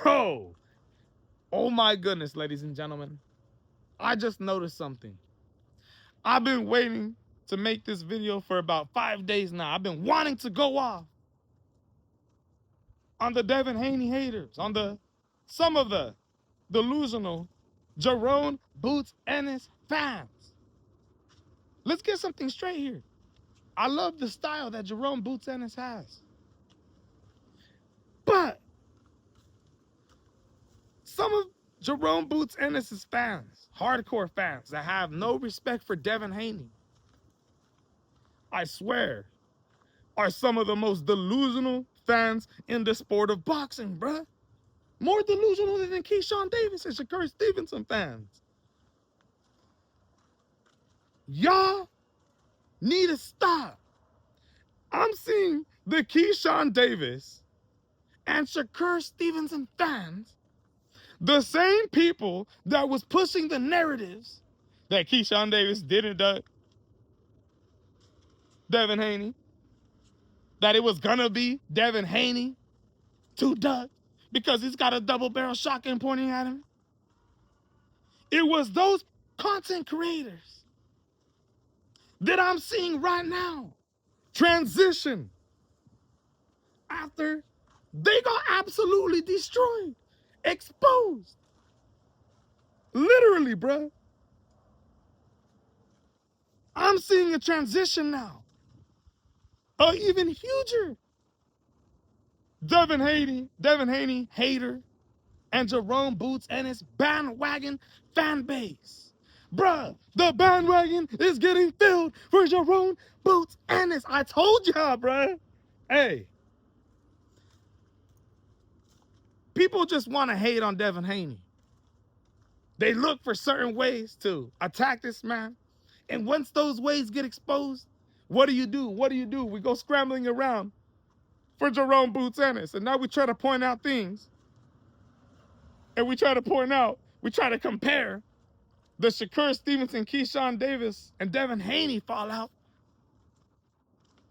Bro, oh my goodness, ladies and gentlemen. I just noticed something. I've been waiting to make this video for about 5 days now. I've been wanting to go off on the Devin Haney haters, on some of the delusional Jaron Boots Ennis fans. Let's get something straight here. I love the style that Jaron Boots Ennis has. But some of Jaron Boots Ennis' fans, hardcore fans that have no respect for Devin Haney, I swear, are some of the most delusional fans in the sport of boxing, bruh. More delusional than KEYSHAWN Davis and Shakur Stevenson fans. Y'all need to stop. I'm seeing the KEYSHAWN Davis and Shakur Stevenson fans, the same people that was pushing the narratives that KEYSHAWN Davis didn't duck Devin Haney, that it was gonna be Devin Haney to duck because he's got a double barrel shotgun pointing at him. It was those content creators that I'm seeing right now transition after they got absolutely destroyed, exposed. Literally, bruh. I'm seeing a transition now. An even huger Devin Haney hater, and Jaron Boots Ennis bandwagon fan base. Bruh, the bandwagon is getting filled for Jaron Boots Ennis. I told y'all, bruh. Hey. People just want to hate on Devin Haney. They look for certain ways to attack this man. And once those ways get exposed, what do? What do? We go scrambling around for Jaron Boots Ennis. And now we try to point out things. And we try to compare the Shakur Stevenson, KEYSHAWN Davis, and Devin Haney fallout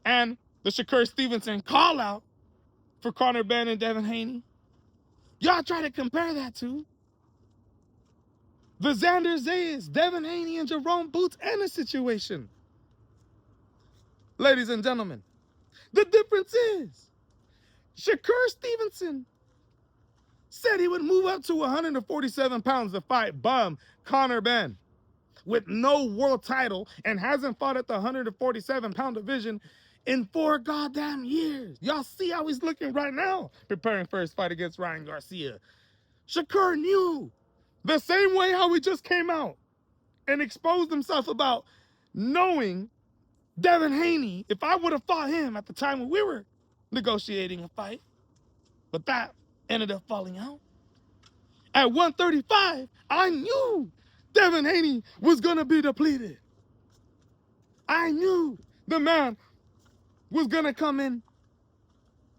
and the Shakur Stevenson call out for Conor Benn and Devin Haney. Y'all try to compare that to the Xander Zayas, Devin Haney, and Jaron Boots Ennis situation. Ladies and gentlemen, the difference is Shakur Stevenson said he would move up to 147 pounds to fight bum Conor Benn with no world title and hasn't fought at the 147-pound division in 4 goddamn years. Y'all see how he's looking right now, preparing for his fight against Ryan Garcia. Shakur knew the same way how he just came out and exposed himself about knowing Devin Haney, if I would have fought him at the time when we were negotiating a fight, but that ended up falling out. At 135, I knew Devin Haney was going to be depleted. I knew the man was going to come in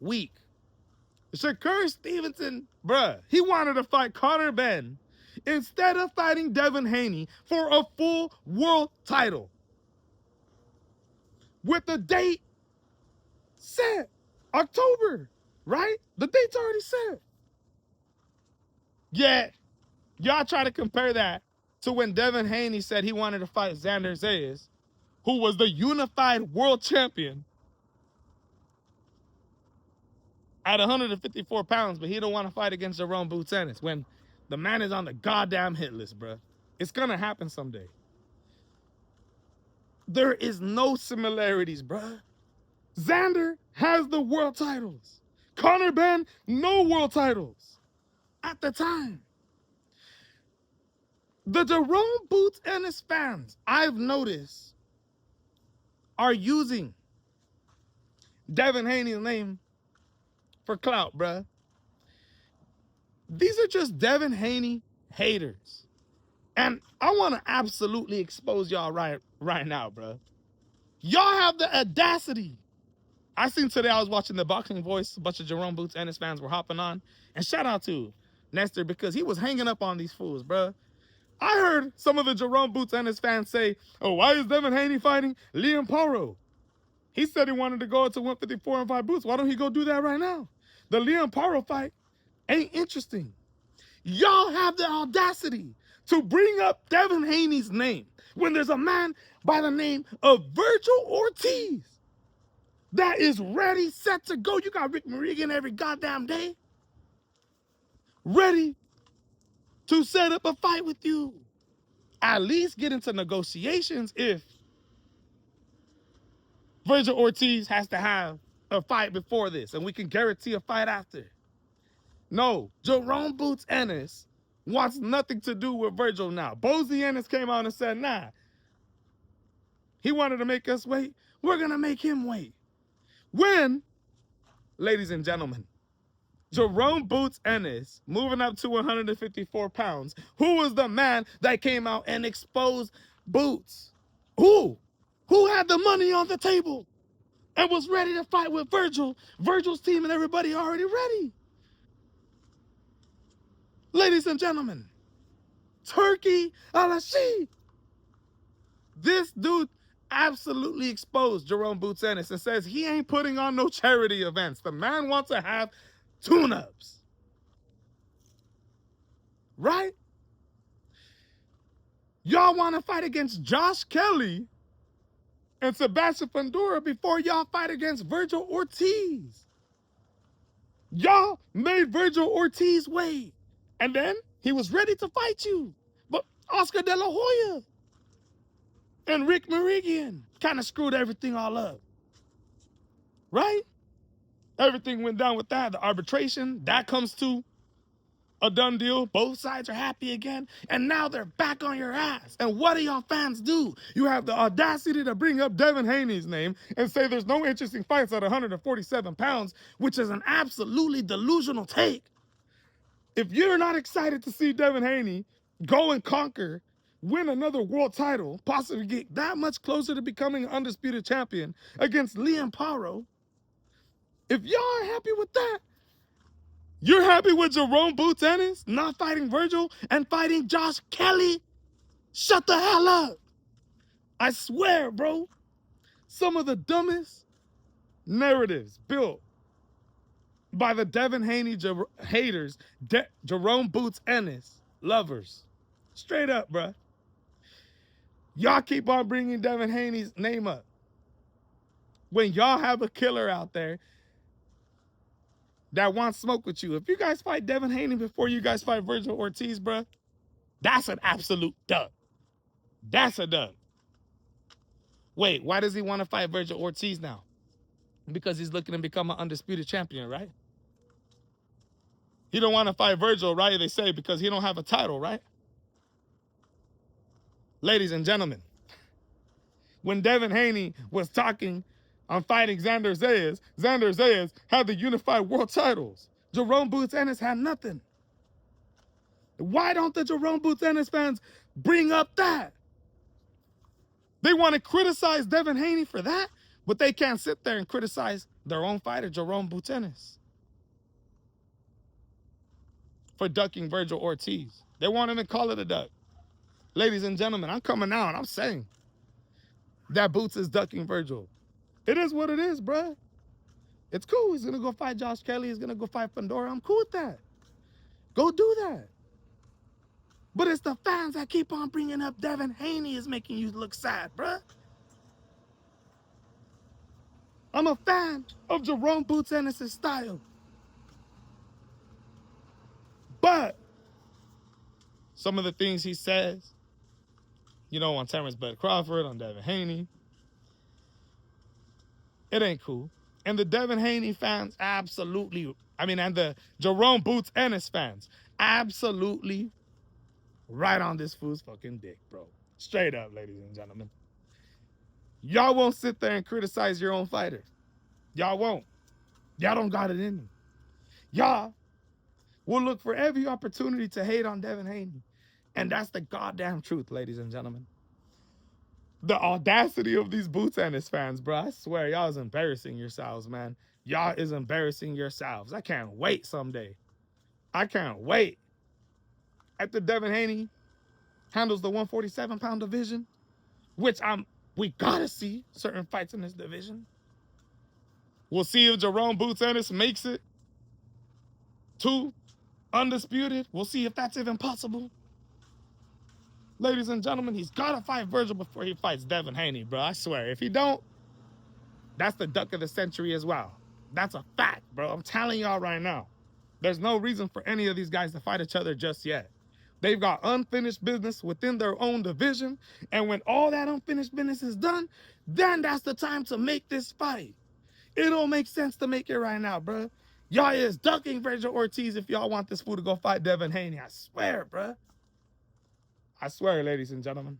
weak. Shakur Stevenson, bruh, he wanted to fight Conor Benn instead of fighting Devin Haney for a full world title. With the date set, October, right? The date's already set. Yet, y'all try to compare that to when Devin Haney said he wanted to fight Xander Zayas, who was the unified world champion at 154 pounds, but he don't want to fight against Jaron Boots Ennis when the man is on the goddamn hit list, bruh. It's going to happen someday. There is no similarities, bruh. Xander has the world titles. Conor Benn, no world titles at the time. The Jaron Boots Ennis fans, I've noticed, are using Devin Haney's name for clout, bruh. These are just Devin Haney haters. And I want to absolutely expose y'all right now, bruh. Y'all have the audacity. I seen today, I was watching The Boxing Voice. A bunch of Jaron Boots Ennis fans were hopping on. And shout out to Nestor because he was hanging up on these fools, bruh. I heard some of the Jaron Boots Ennis fans say, oh, why is Devin Haney fighting Liam Paro? He said he wanted to go to 154 and fight Boots. Why don't he go do that right now? The Liam Paro fight Ain't interesting. Y'all have the audacity to bring up Devin Haney's name when there's a man by the name of Virgil Ortiz that is ready, set to go. You got Rick Morrigan every goddamn day, ready to set up a fight with you. At least get into negotiations if Virgil Ortiz has to have a fight before this, and we can guarantee a fight after. No, Jaron Boots Ennis wants nothing to do with Virgil now. Bozy Ennis came out and said, nah, he wanted to make us wait. We're going to make him wait. When, ladies and gentlemen, Jaron Boots Ennis, moving up to 154 pounds, who was the man that came out and exposed Boots? Who? Who had the money on the table and was ready to fight with Virgil? Virgil's team and everybody already ready. Ladies and gentlemen, Turkey Al-Ashi. This dude absolutely exposed Jaron Boots Ennis and says he ain't putting on no charity events. The man wants to have tune-ups. Right? Y'all want to fight against Josh Kelly and Sebastian Fundora before y'all fight against Virgil Ortiz. Y'all made Virgil Ortiz wait. And then he was ready to fight you. But Oscar De La Hoya and Rick Morrigan kind of screwed everything all up. Right? Everything went down with that. The arbitration, that comes to a done deal. Both sides are happy again. And now they're back on your ass. And what do y'all fans do? You have the audacity to bring up Devin Haney's name and say there's no interesting fights at 147 pounds, which is an absolutely delusional take. If you're not excited to see Devin Haney go and conquer, win another world title, possibly get that much closer to becoming an undisputed champion against Liam Paro, if y'all are happy with that, you're happy with Jaron Boots Ennis not fighting Virgil and fighting Josh Kelly? Shut the hell up. I swear, bro, some of the dumbest narratives built by the Devin Haney haters, Jaron Boots Ennis lovers. Straight up, bro. Y'all keep on bringing Devin Haney's name up when y'all have a killer out there that wants smoke with you. If you guys fight Devin Haney before you guys fight Virgil Ortiz, bro, that's an absolute dub. That's a dub. Wait, why does he want to fight Virgil Ortiz now? Because he's looking to become an undisputed champion, right? He don't want to fight Virgil, right? They say because he don't have a title, right? Ladies and gentlemen, when Devin Haney was talking on fighting Xander Zayas had the unified world titles. Jaron Boots Ennis had nothing. Why don't the Jaron Boots Ennis fans bring up that? They want to criticize Devin Haney for that, but they can't sit there and criticize their own fighter, Jaron Boots Ennis, for ducking Virgil Ortiz. They won't even call it a duck. Ladies and gentlemen, I'm coming out and I'm saying that Boots is ducking Virgil. It is what it is, bruh. It's cool. He's going to go fight Josh Kelly. He's going to go fight Fundora. I'm cool with that. Go do that. But it's the fans that keep on bringing up Devin Haney is making you look sad, bruh. I'm a fan of Jaron Boots Ennis' style. But some of the things he says, you know, on Terrence Bud Crawford, on Devin Haney, it ain't cool. And the Devin Haney fans absolutely, and the Jaron Boots Ennis fans absolutely right on this fool's fucking dick, bro. Straight up, ladies and gentlemen. Y'all won't sit there and criticize your own fighter. Y'all won't. Y'all don't got it in you. Y'all will look for every opportunity to hate on Devin Haney. And that's the goddamn truth, ladies and gentlemen. The audacity of these Boots Ennis fans, bro. I swear, y'all is embarrassing yourselves, man. Y'all is embarrassing yourselves. I can't wait someday. I can't wait. After Devin Haney handles the 147-pound division, which we gotta see certain fights in this division. We'll see if Jaron Boots Ennis makes it to undisputed. We'll see if that's even possible. Ladies and gentlemen, he's got to fight Virgil before he fights Devin Haney, bro. I swear. If he don't, that's the duck of the century as well. That's a fact, bro. I'm telling y'all right now. There's no reason for any of these guys to fight each other just yet. They've got unfinished business within their own division. And when all that unfinished business is done, then that's the time to make this fight. It don't make sense to make it right now, bro. Y'all is ducking Virgil Ortiz if y'all want this fool to go fight Devin Haney. I swear, bro. I swear, ladies and gentlemen.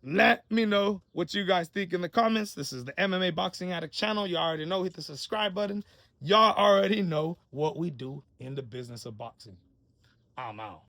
Let me know what you guys think in the comments. This is the MMA Boxing Addict channel. You already know, hit the subscribe button. Y'all already know what we do in the business of boxing. I'm out.